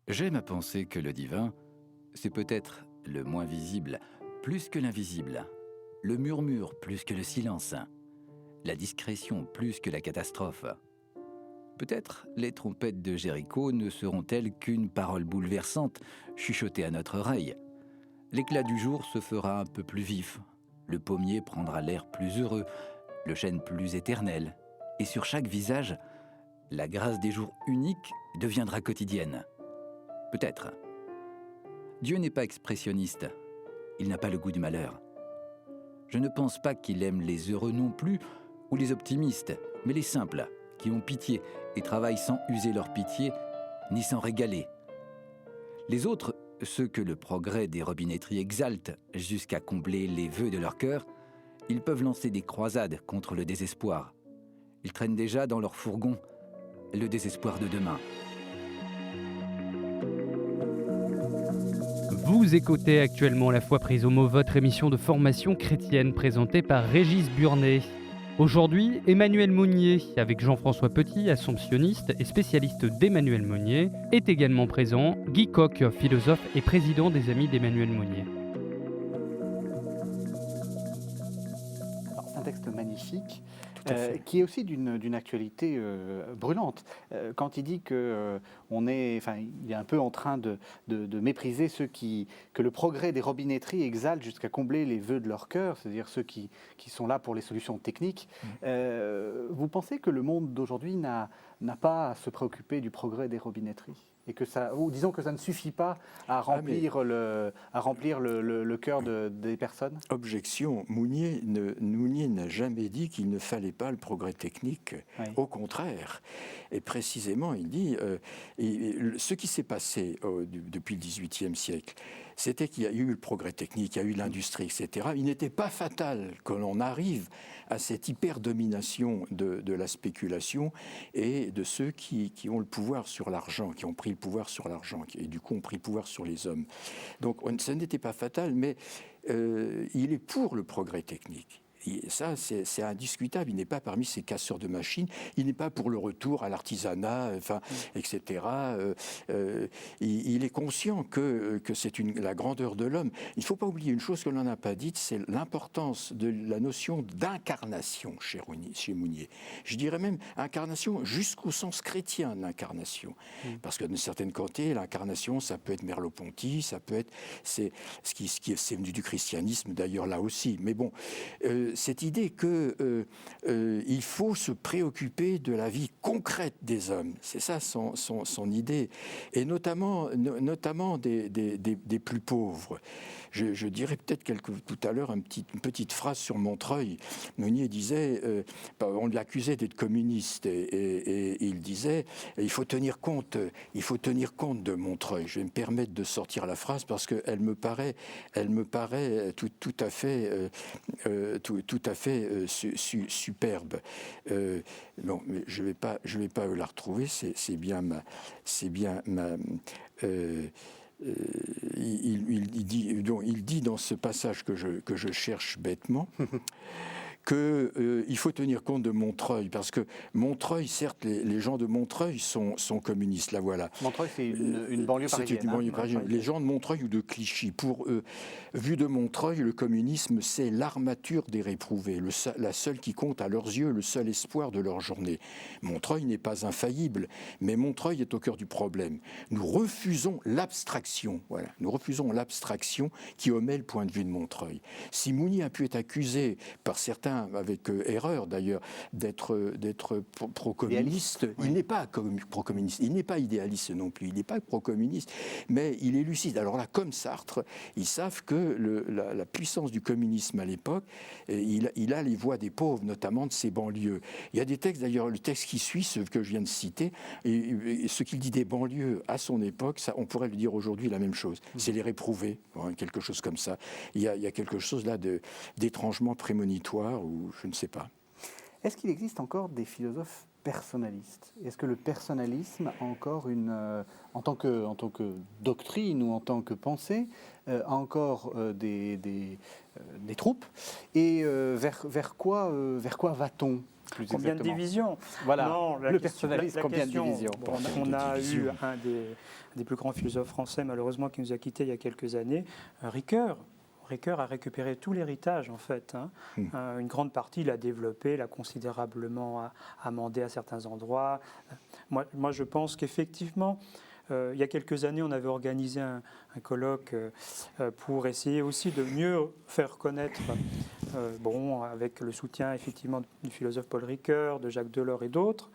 J'aime à penser que le divin, c'est peut-être le moins visible, plus que l'invisible, le murmure plus que le silence, la discrétion plus que la catastrophe. Peut-être les trompettes de Jéricho ne seront-elles qu'une parole bouleversante chuchotée à notre oreille. L'éclat du jour se fera un peu plus vif, le pommier prendra l'air plus heureux, le chêne plus éternel, et sur chaque visage, la grâce des jours uniques deviendra quotidienne. Peut-être. Dieu n'est pas expressionniste, il n'a pas le goût du malheur. Je ne pense pas qu'il aime les heureux non plus, ou les optimistes, mais les simples, qui ont pitié et travaillent sans user leur pitié, ni s'en régaler. Les autres, ceux que le progrès des robinetteries exalte jusqu'à combler les vœux de leur cœur, ils peuvent lancer des croisades contre le désespoir. Ils traînent déjà dans leur fourgon le désespoir de demain. Vous écoutez actuellement La Foi prise au mot, votre émission de formation chrétienne présentée par Régis Burnet. Aujourd'hui, Emmanuel Mounier, avec Jean-François Petit, assomptionniste et spécialiste d'Emmanuel Mounier, est également présent. Guy Coq, philosophe et président des Amis d'Emmanuel Mounier. Alors, c'est un texte magnifique. Qui est aussi d'une actualité brûlante. Quand il dit il est un peu en train de mépriser que le progrès des robinetteries exalte jusqu'à combler les vœux de leur cœur, c'est-à-dire ceux qui sont là pour les solutions techniques. Vous pensez que le monde d'aujourd'hui n'a pas à se préoccuper du progrès des robinetteries et que ou disons que ça ne suffit pas à remplir le cœur des personnes? Objection. Mounier n'a jamais dit qu'il ne fallait pas le progrès technique. Oui. Au contraire. Et précisément, il dit ce qui s'est passé depuis le XVIIIe siècle, c'était qu'il y a eu le progrès technique, il y a eu l'industrie, etc. Il n'était pas fatal que l'on arrive à cette hyper-domination de la spéculation et de ceux qui ont le pouvoir sur l'argent, qui ont pris le pouvoir sur l'argent, et du coup ont pris le pouvoir sur les hommes. Donc ça n'était pas fatal, mais il est pour le progrès technique. Et ça, c'est indiscutable. Il n'est pas parmi ces casseurs de machines. Il n'est pas pour le retour à l'artisanat, etc. Il est conscient que c'est la grandeur de l'homme. Il ne faut pas oublier une chose que l'on n'a pas dite, c'est l'importance de la notion d'incarnation chez Mounier. Je dirais même incarnation jusqu'au sens chrétien de l'incarnation. Parce que d'une certaine côté, l'incarnation, ça peut être Merleau-Ponty, ça peut être... C'est venu du christianisme d'ailleurs là aussi. Mais bon... cette idée qu'il faut se préoccuper de la vie concrète des hommes. C'est ça son idée. Et notamment des plus pauvres. Je dirais peut-être tout à l'heure une petite phrase sur Montreuil. Mounier disait, on l'accusait d'être communiste et il disait, il faut tenir compte de Montreuil. Je vais me permettre de sortir la phrase parce qu'elle me paraît tout à fait superbe. Non, mais je vais pas la retrouver. C'est bien ma. Il dit dans ce passage que je cherche bêtement qu'il faut tenir compte de Montreuil, parce que Montreuil, certes, les gens de Montreuil sont communistes, là voilà. Montreuil, c'est une banlieue parisienne. C'est une banlieue parisienne. Les gens de Montreuil ou de Clichy, pour eux, vu de Montreuil, le communisme, c'est l'armature des réprouvés, la seule qui compte à leurs yeux, le seul espoir de leur journée. Montreuil n'est pas infaillible, mais Montreuil est au cœur du problème. Nous refusons l'abstraction, voilà. Nous refusons l'abstraction qui omet le point de vue de Montreuil. Si Mounier a pu être accusé par certains, avec erreur d'ailleurs, d'être pro-communiste. Oui. Il n'est pas pro-communiste, il n'est pas idéaliste non plus, il n'est pas pro-communiste, mais il est lucide. Alors là, comme Sartre, ils savent que la puissance du communisme à l'époque, il a les voix des pauvres, notamment de ces banlieues. Il y a des textes, d'ailleurs, le texte qui suit, ce que je viens de citer, et ce qu'il dit des banlieues à son époque, ça, on pourrait le dire aujourd'hui la même chose. C'est les réprouvés, quelque chose comme ça. Il y a quelque chose là d'étrangement prémonitoire, ou je ne sais pas. Est-ce qu'il existe encore des philosophes personnalistes? Est-ce que le personnalisme a encore en tant que doctrine ou en tant que pensée, a encore des troupes? Et vers quoi va-t-on? Combien de divisions? Voilà, non, le personnalisme, combien de divisions? On a eu un des plus grands philosophes français, malheureusement, qui nous a quittés il y a quelques années, Ricoeur. Ricoeur a récupéré tout l'héritage, en fait. Une grande partie, il l'a développé, l'a considérablement amendé à certains endroits. Moi, je pense qu'effectivement, il y a quelques années, on avait organisé un colloque pour essayer aussi de mieux faire connaître, avec le soutien effectivement du philosophe Paul Ricoeur, de Jacques Delors et d'autres.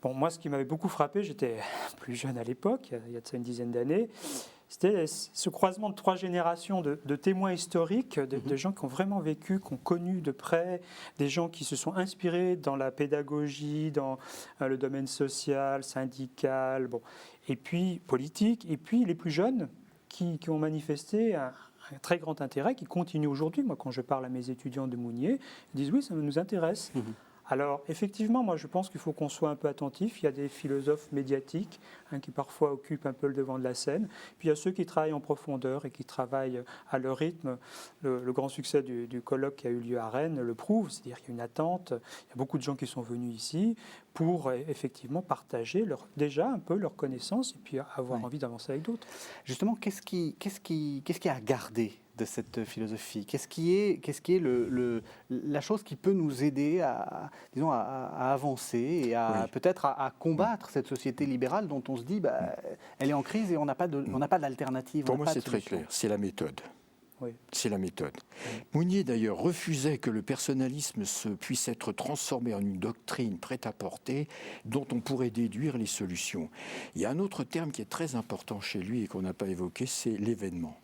Bon, moi, ce qui m'avait beaucoup frappé, j'étais plus jeune à l'époque, il y a de ça une dizaine d'années, c'était ce croisement de 3 générations de témoins historiques, de gens qui ont vraiment vécu, qui ont connu de près, des gens qui se sont inspirés dans la pédagogie, dans le domaine social, syndical, et puis politique, et puis les plus jeunes qui ont manifesté un très grand intérêt, qui continuent aujourd'hui. Moi, quand je parle à mes étudiants de Mounier, ils disent oui, ça nous intéresse. Alors, effectivement, moi, je pense qu'il faut qu'on soit un peu attentif. Il y a des philosophes médiatiques qui parfois occupent un peu le devant de la scène. Puis il y a ceux qui travaillent en profondeur et qui travaillent à leur rythme. Le grand succès du colloque qui a eu lieu à Rennes le prouve, c'est-à-dire qu'il y a une attente. Il y a beaucoup de gens qui sont venus ici pour effectivement partager déjà un peu leurs connaissances et puis avoir envie d'avancer avec d'autres. Justement, qu'est-ce qui est à garder de cette philosophie? Qu'est-ce qui est la chose qui peut nous aider disons, à avancer et peut-être à combattre cette société libérale dont on se dit elle est en crise et on n'a pas d'alternative? Pour moi, c'est très clair, c'est la méthode. Oui. C'est la méthode. Mounier, d'ailleurs, refusait que le personnalisme puisse être transformé en une doctrine prête à porter dont on pourrait déduire les solutions. Il y a un autre terme qui est très important chez lui et qu'on n'a pas évoqué, c'est l'événement.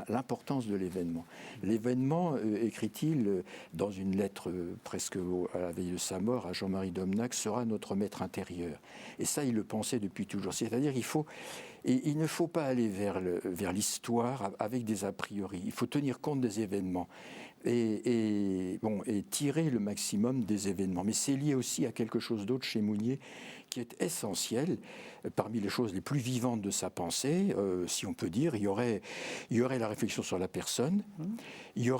L'importance de l'événement. L'événement, écrit-il dans une lettre presque à la veille de sa mort à Jean-Marie Domnac, sera notre maître intérieur. Et ça, il le pensait depuis toujours. C'est-à-dire il ne faut pas aller vers l'histoire avec des a priori. Il faut tenir compte des événements et tirer le maximum des événements. Mais c'est lié aussi à quelque chose d'autre chez Mounier qui est essentiel. Parmi les choses les plus vivantes de sa pensée, si on peut dire, il y aurait la réflexion sur la personne, il y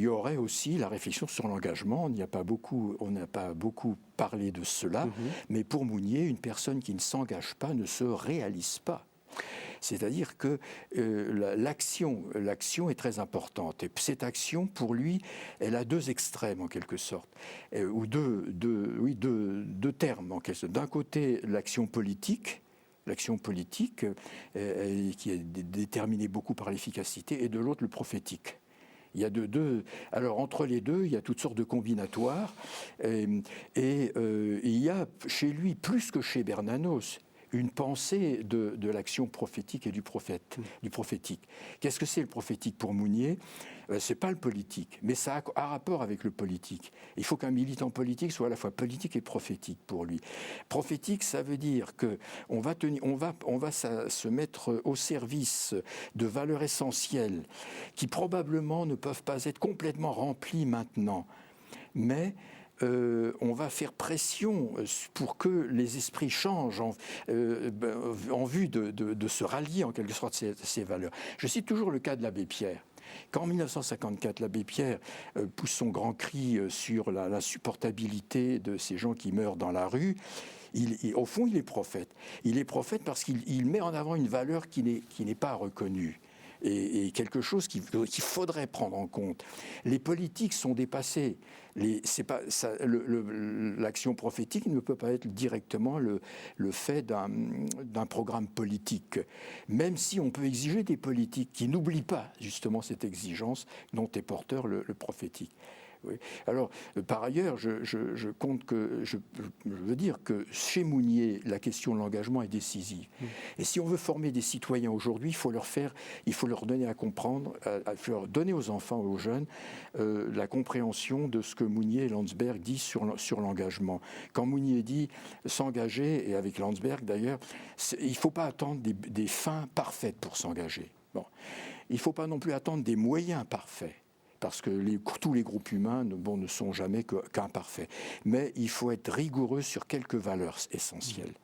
aurait aussi la réflexion sur l'engagement. On n'a pas beaucoup parlé de cela, mais pour Mounier, une personne qui ne s'engage pas ne se réalise pas. C'est-à-dire que l'action est très importante. Et cette action, pour lui, elle a deux extrêmes en quelque sorte, ou deux termes en quelque sorte. D'un côté, l'action politique qui est déterminée beaucoup par l'efficacité, et de l'autre, le prophétique. Il y a alors entre les deux, il y a toutes sortes de combinatoires, et il y a chez lui, plus que chez Bernanos, une pensée de l'action prophétique et du prophétique. Qu'est-ce que c'est le prophétique pour Mounier? C'est pas le politique, mais ça a un rapport avec le politique. Il faut qu'un militant politique soit à la fois politique et prophétique pour lui. Prophétique, ça veut dire que on va se mettre au service de valeurs essentielles qui probablement ne peuvent pas être complètement remplies maintenant, mais on va faire pression pour que les esprits changent en vue de se rallier en quelque sorte ces valeurs. Je cite toujours le cas de l'abbé Pierre. Quand en 1954, l'abbé Pierre pousse son grand cri sur l'insupportabilité de ces gens qui meurent dans la rue, au fond, il est prophète. Il est prophète parce qu'il met en avant une valeur qui n'est pas reconnue. Et quelque chose qu'il faudrait prendre en compte. Les politiques sont dépassés. L'action prophétique ne peut pas être directement le fait d'un programme politique, même si on peut exiger des politiques qui n'oublient pas justement cette exigence dont est porteur le prophétique. Oui. Alors, par ailleurs, je veux dire que chez Mounier, la question de l'engagement est décisive. Et si on veut former des citoyens aujourd'hui, il faut leur donner à comprendre, il faut leur donner aux enfants, aux jeunes, la compréhension de ce que Mounier et Landsberg disent sur l'engagement. Quand Mounier dit s'engager, et avec Landsberg d'ailleurs, il ne faut pas attendre des fins parfaites pour s'engager. Bon. Il ne faut pas non plus attendre des moyens parfaits, parce que tous les groupes humains ne sont jamais qu'imparfaits. Mais il faut être rigoureux sur quelques valeurs essentielles.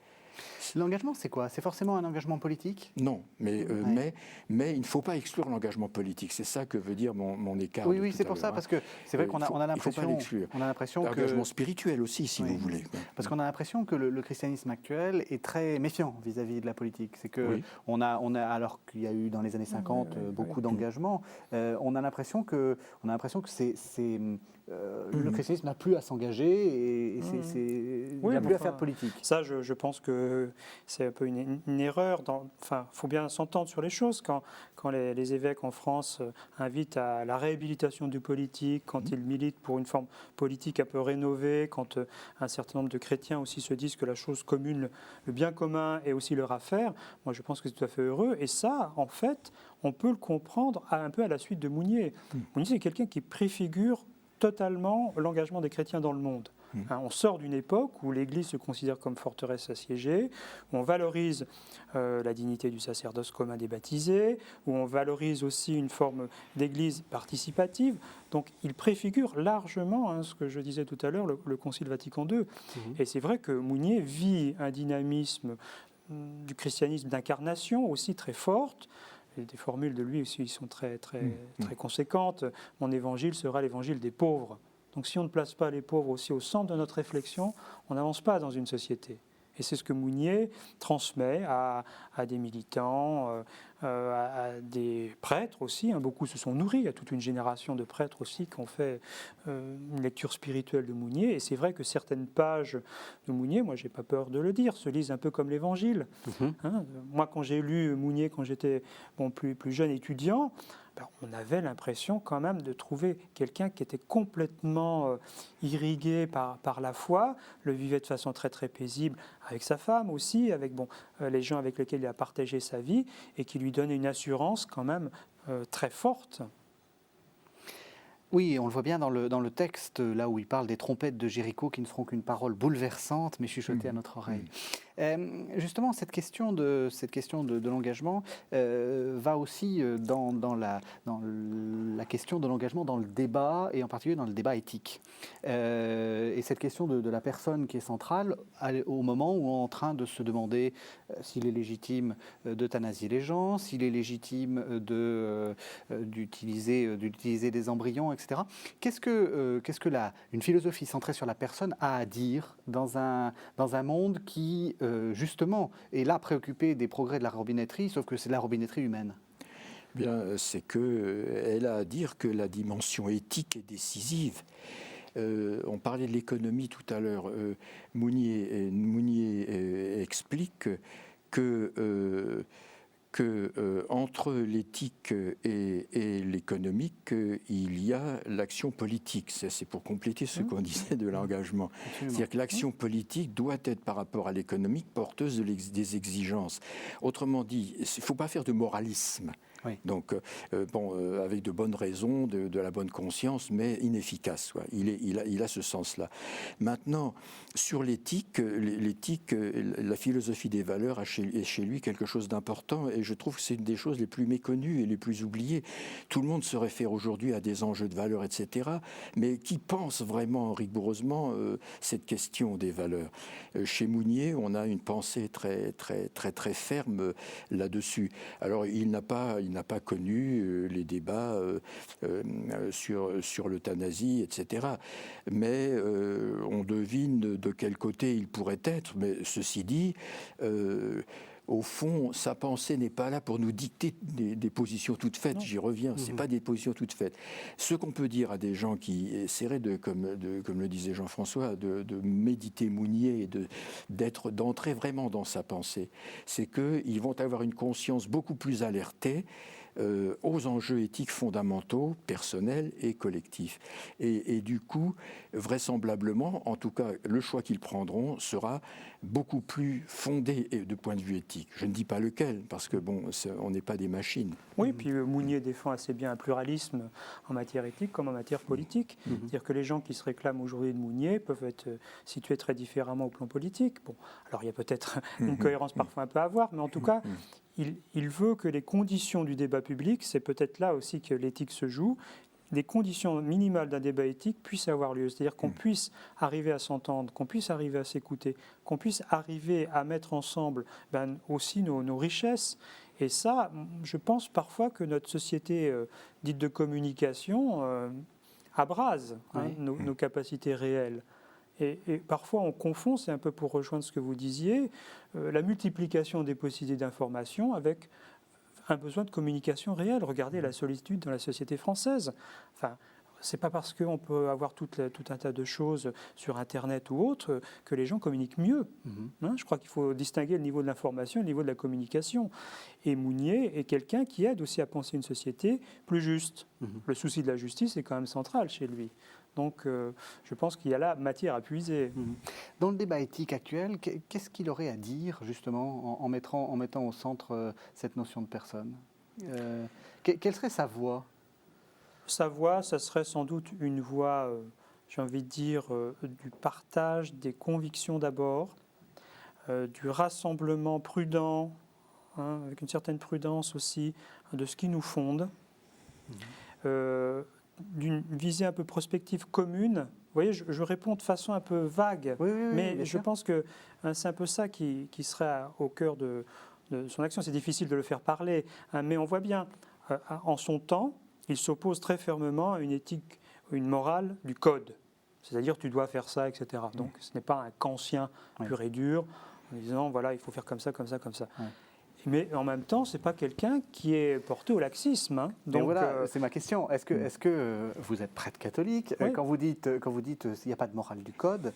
L'engagement, c'est quoi? C'est forcément un engagement politique? Non, mais il ne faut pas exclure l'engagement politique. C'est ça que veut dire mon écart. Oui, c'est pour ça, parce que c'est vrai qu'on a l'impression que... L'engagement spirituel aussi, si vous voulez. Parce qu'on a l'impression que le christianisme actuel est très méfiant vis-à-vis de la politique. C'est que alors qu'il y a eu dans les années 50 beaucoup d'engagement, on a l'impression que le christianisme n'a plus à s'engager et il n'a plus à faire de politique. Ça, je pense que c'est un peu une erreur. Il faut bien s'entendre sur les choses. Quand les évêques en France invitent à la réhabilitation du politique, quand ils militent pour une forme politique un peu rénovée, quand un certain nombre de chrétiens aussi se disent que la chose commune, le bien commun est aussi leur affaire, moi je pense que c'est tout à fait heureux. Et ça, en fait, on peut le comprendre un peu à la suite de Mounier. Mounier, c'est quelqu'un qui préfigure totalement l'engagement des chrétiens dans le monde. On sort d'une époque où l'Église se considère comme forteresse assiégée, où on valorise la dignité du sacerdoce commun des baptisés, où on valorise aussi une forme d'Église participative. Donc il préfigure largement ce que je disais tout à l'heure, le Concile Vatican II. Et c'est vrai que Mounier vit un dynamisme du christianisme d'incarnation aussi très forte. Et des formules de lui aussi sont très conséquentes. Mon évangile sera l'évangile des pauvres. Donc si on ne place pas les pauvres aussi au centre de notre réflexion, on n'avance pas dans une société. Et c'est ce que Mounier transmet à des militants, à des prêtres aussi. Beaucoup se sont nourris, il y a toute une génération de prêtres aussi qui ont fait une lecture spirituelle de Mounier. Et c'est vrai que certaines pages de Mounier, moi j'ai pas peur de le dire, se lisent un peu comme l'Évangile. Moi quand j'ai lu Mounier, quand j'étais plus jeune étudiant, on avait l'impression quand même de trouver quelqu'un qui était complètement irrigué par la foi, le vivait de façon très très paisible avec sa femme aussi, avec les gens avec lesquels il a partagé sa vie et qui lui donnait une assurance quand même très forte. Oui, on le voit bien dans le texte, là où il parle des trompettes de Jéricho qui ne seront qu'une parole bouleversante, mais chuchotée à notre oreille. Justement, cette question de l'engagement va aussi dans la question de l'engagement dans le débat, et en particulier dans le débat éthique. Et cette question de la personne qui est centrale, au moment où on est en train de se demander s'il est légitime d'euthanasier les gens, s'il est légitime d'utiliser des embryons, etc. Qu'est-ce que une philosophie centrée sur la personne a à dire dans un monde qui, justement, est là préoccupé des progrès de la robinetterie, sauf que c'est de la robinetterie humaine? Bien, c'est qu'elle a à dire que la dimension éthique est décisive. On parlait de l'économie tout à l'heure. Mounier explique que entre l'éthique et l'économique, il y a l'action politique. C'est pour compléter ce qu'on disait de l'engagement. C'est-à-dire que l'action politique doit être, par rapport à l'économique, porteuse des exigences. Autrement dit, il ne faut pas faire de moralisme. Oui. Donc, avec de bonnes raisons, de la bonne conscience, mais inefficace. Quoi. Il a ce sens-là. Maintenant, sur l'éthique, la philosophie des valeurs est chez lui quelque chose d'important, et je trouve que c'est une des choses les plus méconnues et les plus oubliées. Tout le monde se réfère aujourd'hui à des enjeux de valeurs, etc., mais qui pense vraiment rigoureusement cette question des valeurs? Chez Mounier, on a une pensée très, très, très, très ferme là-dessus. Alors, il n'a pas connu les débats sur l'euthanasie, etc. Mais on devine de quel côté il pourrait être. Mais ceci dit, au fond, sa pensée n'est pas là pour nous dicter des positions toutes faites. J'y reviens, ce n'est pas des positions toutes faites. Ce qu'on peut dire à des gens qui essaieraient, comme le disait Jean-François, de méditer Mounier et d'entrer vraiment dans sa pensée, c'est qu'ils vont avoir une conscience beaucoup plus alertée aux enjeux éthiques fondamentaux, personnels et collectifs. Et du coup, vraisemblablement, en tout cas, le choix qu'ils prendront sera beaucoup plus fondé de point de vue éthique. Je ne dis pas lequel, parce que on n'est pas des machines. Oui, puis Mounier défend assez bien un pluralisme en matière éthique comme en matière politique. C'est-à-dire que les gens qui se réclament aujourd'hui de Mounier peuvent être situés très différemment au plan politique. Alors il y a peut-être une cohérence parfois un peu à avoir, mais en tout cas, il veut que les conditions du débat public, c'est peut-être là aussi que l'éthique se joue, des conditions minimales d'un débat éthique puissent avoir lieu. C'est-à-dire qu'on puisse arriver à s'entendre, qu'on puisse arriver à s'écouter, qu'on puisse arriver à mettre ensemble aussi nos richesses. Et ça, je pense parfois que notre société dite de communication abrase nos capacités réelles. Et parfois on confond, c'est un peu pour rejoindre ce que vous disiez, la multiplication des possibilités d'information avec un besoin de communication réelle. Regardez la solitude dans la société française. Enfin, c'est pas parce qu'on peut avoir tout un tas de choses sur Internet ou autre que les gens communiquent mieux. Je crois qu'il faut distinguer le niveau de l'information et le niveau de la communication. Et Mounier est quelqu'un qui aide aussi à penser une société plus juste. Le souci de la justice est quand même central chez lui. Donc, je pense qu'il y a là matière à puiser. Dans le débat éthique actuel, qu'est-ce qu'il aurait à dire, justement, en mettant au centre cette notion de personne? Quelle serait sa voix? Sa voix, ça serait sans doute une voix j'ai envie de dire, du partage des convictions d'abord, du rassemblement prudent, hein, avec une certaine prudence aussi, de ce qui nous fonde, d'une visée un peu prospective commune. Vous voyez, je réponds de façon un peu vague, Oui, oui, oui, mais bien je sûr. pense que c'est un peu ça qui serait au cœur de son action. C'est difficile de le faire parler, hein, mais on voit bien, en son temps, il s'oppose très fermement à une éthique, une morale du code. C'est-à-dire, tu dois faire ça, etc. Donc, ce n'est pas un kantien pur et dur, en disant, voilà, il faut faire comme ça, comme ça, comme ça. Oui. Mais en même temps, ce n'est pas quelqu'un qui est porté au laxisme. Hein. Donc Donc, voilà, c'est ma question. Est-ce que vous êtes prêtre catholique? Oui. Quand vous dites il n'y a pas de morale du code,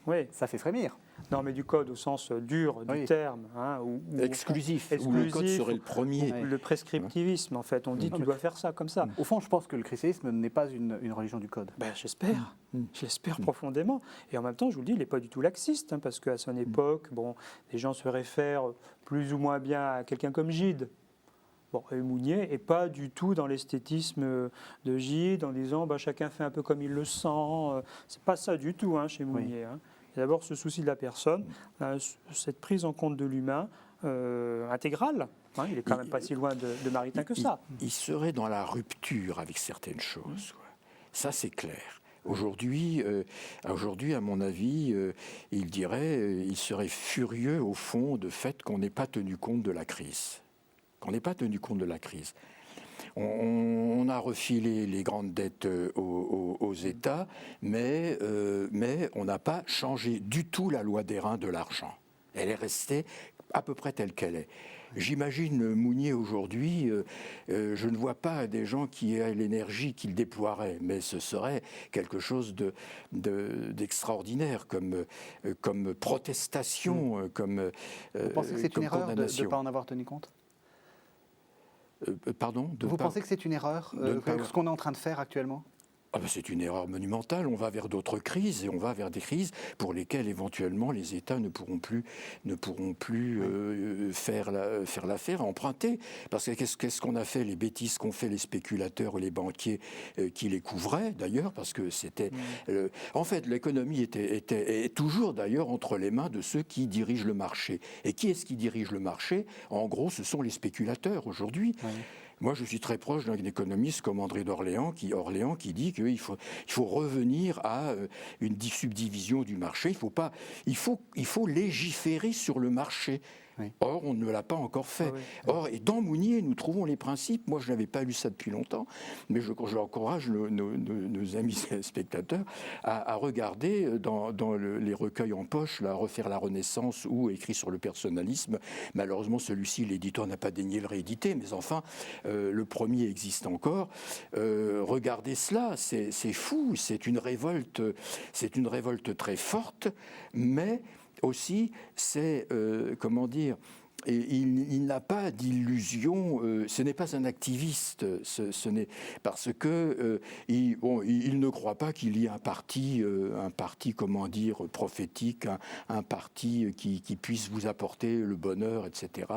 oui. ça fait frémir. Non, mais du code au sens dur du Oui. terme. Hein, ou Exclusif, où le code serait le premier. Le prescriptivisme, en fait. On dit, tu dois faire ça, comme ça. Au fond, je pense que le christianisme n'est pas une religion du code. Ben, j'espère. J'espère profondément. Et en même temps, je vous le dis, il n'est pas du tout laxiste, hein, parce qu'à son époque, bon, les gens se réfèrent plus ou moins bien à quelqu'un comme Gide. Bon, et Mounier n'est pas du tout dans l'esthétisme de Gide, en disant chacun fait un peu comme il le sent. C'est pas ça du tout, hein, chez Mounier. Hein. Il y a d'abord ce souci de la personne, cette prise en compte de l'humain intégrale. Hein, il n'est quand même pas si loin de Maritain que ça. Il serait dans la rupture avec certaines choses. Quoi. Ça, c'est clair. Aujourd'hui, à mon avis, il serait furieux au fond de fait qu'on n'ait pas tenu compte de la crise. On a refilé les grandes dettes aux États, mais on n'a pas changé du tout la loi d'airain de l'argent. Elle est restée à peu près telle qu'elle est. J'imagine Mounier aujourd'hui, je ne vois pas des gens qui aient l'énergie qu'il déploierait, mais ce serait quelque chose d'extraordinaire comme protestation, comme Vous pensez que c'est une erreur de ne condamnation. pas en avoir tenu compte? Pardon? Vous pensez que c'est une erreur, ce qu'on est en train de faire actuellement? C'est une erreur monumentale. On va vers d'autres crises et on va vers des crises pour lesquelles éventuellement les États ne pourront plus faire l'affaire, emprunter. Parce que qu'est-ce qu'on a fait, les bêtises qu'ont fait les spéculateurs et les banquiers qui les couvraient d'ailleurs, parce que c'était... en fait, l'économie est toujours d'ailleurs entre les mains de ceux qui dirigent le marché. Et qui est-ce qui dirige le marché? En gros, ce sont les spéculateurs aujourd'hui. Oui. Moi, je suis très proche d'un économiste comme André d'Orléans qui dit qu'il faut revenir à une subdivision du marché. Il faut légiférer sur le marché. Oui. Or, on ne l'a pas encore fait. Or, et dans Mounier, nous trouvons les principes. Moi, je n'avais pas lu ça depuis longtemps, mais j'encourage nos amis spectateurs à regarder dans les recueils en poche, là, Refaire la Renaissance ou Écrit sur le personnalisme. Malheureusement, celui-ci, l'éditeur n'a pas daigné le rééditer, mais enfin, le premier existe encore. Regardez cela, c'est fou, c'est une révolte très forte, mais aussi, c'est, comment dire, et il n'a pas d'illusion, ce n'est pas un activiste, parce que il ne croit pas qu'il y ait un parti, comment dire, prophétique, un parti qui puisse vous apporter le bonheur, etc.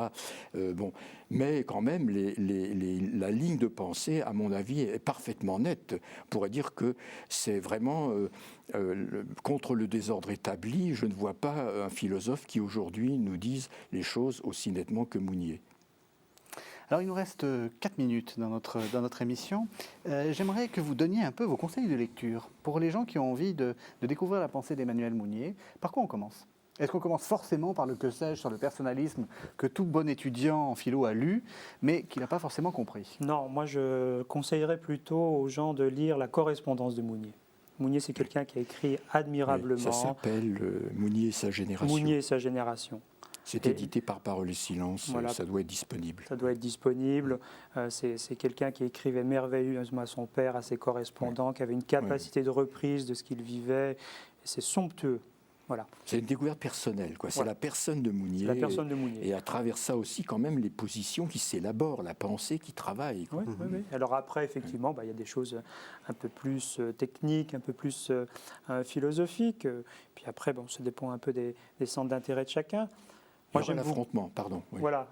Mais quand même, la ligne de pensée, à mon avis, est parfaitement nette. On pourrait dire que c'est vraiment contre le désordre établi. Je ne vois pas un philosophe qui aujourd'hui nous dise les choses aussi nettement que Mounier. Alors il nous reste 4 minutes dans notre émission. J'aimerais que vous donniez un peu vos conseils de lecture pour les gens qui ont envie de découvrir la pensée d'Emmanuel Mounier. Par quoi on commence ? Est-ce qu'on commence forcément par le que sais-je sur le personnalisme que tout bon étudiant en philo a lu, mais qu'il n'a pas forcément compris? Non, moi je conseillerais plutôt aux gens de lire la correspondance de Mounier. Mounier, c'est quelqu'un qui a écrit admirablement. Ça s'appelle Mounier et sa génération. Mounier et sa génération. C'est édité par Parole et Silence, voilà. Ça doit être disponible. Ça doit être disponible. C'est quelqu'un qui écrivait merveilleusement à son père, à ses correspondants, qui avait une capacité de reprise de ce qu'il vivait. C'est somptueux. Voilà. C'est une découverte personnelle, quoi. C'est la personne de Mounier. La personne de Mounier. Et à travers ça aussi, quand même, les positions qui s'élaborent, la pensée qui travaille. Oui. Alors après, effectivement, il y a des choses un peu plus techniques, un peu plus philosophiques. Puis après, ça dépend un peu des centres d'intérêt de chacun. Moi, j'aime l'affrontement, pardon. Oui. Voilà,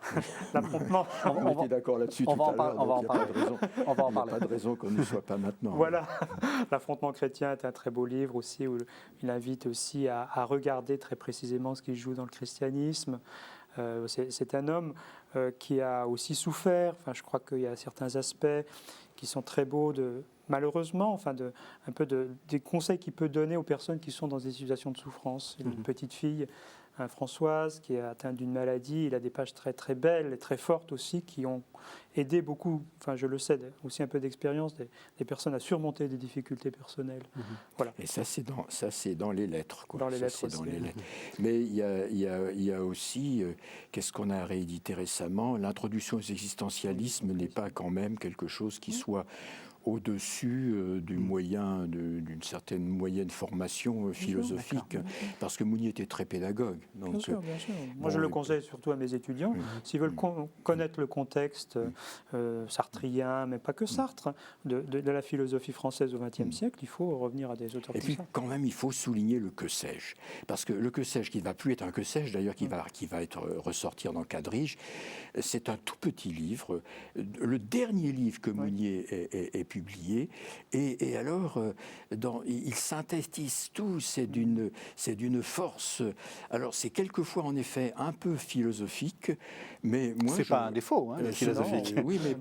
l'affrontement. On était d'accord là-dessus tout à l'heure, on va en donc parler. il n'y a On va en pas parler. de raison qu'on ne soit pas maintenant. Voilà, l'affrontement chrétien est un très beau livre aussi, où il invite aussi à regarder très précisément ce qui joue dans le christianisme. C'est un homme qui a aussi souffert. Enfin, je crois qu'il y a certains aspects qui sont très beaux, malheureusement, des conseils qu'il peut donner aux personnes qui sont dans des situations de souffrance. Il a une petite fille, Françoise, qui est atteinte d'une maladie. Il a des pages très très belles et très fortes aussi, qui ont aidé beaucoup, enfin je le sais, aussi un peu d'expérience, des personnes à surmonter des difficultés personnelles. Voilà. Et ça, c'est dans les lettres. Quoi. Dans les Ça, lettres c'est aussi. dans les lettres. Mais il y a aussi, qu'est-ce qu'on a réédité récemment, l'introduction aux existentialismes n'est pas quand même quelque chose qui soit au-dessus d'une certaine moyenne formation philosophique, parce que Mounier était très pédagogue. Donc, bien sûr, bien sûr. Moi, je le conseille surtout à mes étudiants. S'ils veulent connaître le contexte sartrien, mais pas que Sartre, de la philosophie française au XXe siècle, il faut revenir à des auteurs. Et puis, quand même, il faut souligner le que sais-je, parce que le que sais-je, qui ne va plus être un que sais-je, d'ailleurs, qui va être ressortir dans Quadrige, c'est un tout petit livre, le dernier livre que Mounier ait publié, et alors il synthétise tout, c'est d'une force. Alors c'est quelquefois en effet un peu philosophique, mais moi c'est pas un défaut, hein, philosophique. Oui, mais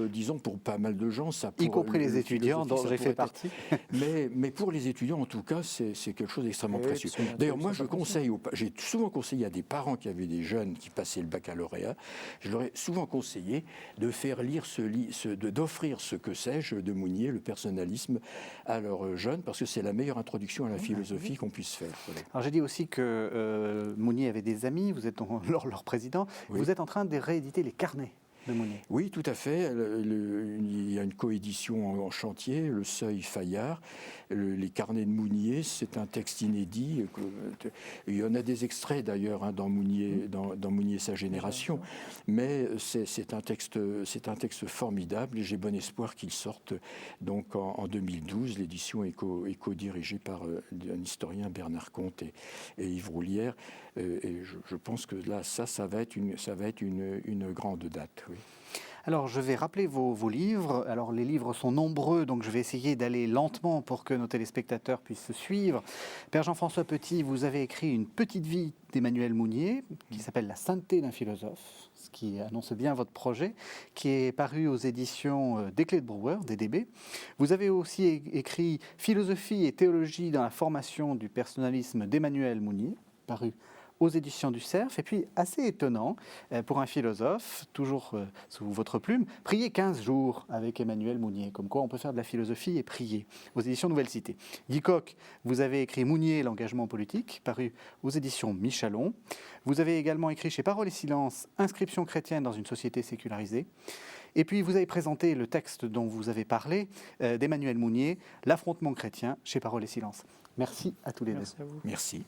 disons pour pas mal de gens, ça y compris les étudiants dont j'ai fait partie. Mais pour les étudiants en tout cas, c'est quelque chose d'extrêmement précieux. D'ailleurs, moi je conseille, j'ai souvent conseillé à des parents qui avaient des jeunes qui passaient le baccalauréat, je leur ai souvent conseillé de faire lire d'offrir ce que sais-je de Mounier, le personnalisme, à leurs jeunes, parce que c'est la meilleure introduction à la philosophie qu'on puisse faire. Voilà. Alors j'ai dit aussi que Mounier avait des amis, vous êtes leur président, vous êtes en train de rééditer les carnets de Mounier. Oui, tout à fait. Il y a une coédition en chantier, Le Seuil Fayard, les carnets de Mounier, c'est un texte inédit. Il y en a des extraits d'ailleurs dans Mounier, dans Mounier sa génération, mais c'est un texte formidable et j'ai bon espoir qu'il sorte donc en 2012. L'édition est co-dirigée par un historien, Bernard Comte et Yves Roulière. Et je pense que là, ça va être une grande date. Oui. Alors, je vais rappeler vos livres. Alors, les livres sont nombreux, donc je vais essayer d'aller lentement pour que nos téléspectateurs puissent suivre. Père Jean-François Petit, vous avez écrit une petite vie d'Emmanuel Mounier, qui s'appelle La sainteté d'un philosophe, ce qui annonce bien votre projet, qui est paru aux éditions des Clés de Brouwer, DDB. Vous avez aussi écrit Philosophie et théologie dans la formation du personnalisme d'Emmanuel Mounier, paru aux éditions du Cerf, et puis assez étonnant pour un philosophe, toujours sous votre plume, prier 15 jours avec Emmanuel Mounier, comme quoi on peut faire de la philosophie et prier, aux éditions Nouvelle Cité. Guy Coq, vous avez écrit Mounier, l'engagement politique, paru aux éditions Michalon. Vous avez également écrit chez Parole et Silence, Inscription chrétienne dans une société sécularisée. Et puis vous avez présenté le texte dont vous avez parlé, d'Emmanuel Mounier, L'affrontement chrétien, chez Parole et Silence. Merci à tous les deux. Merci à vous. Merci.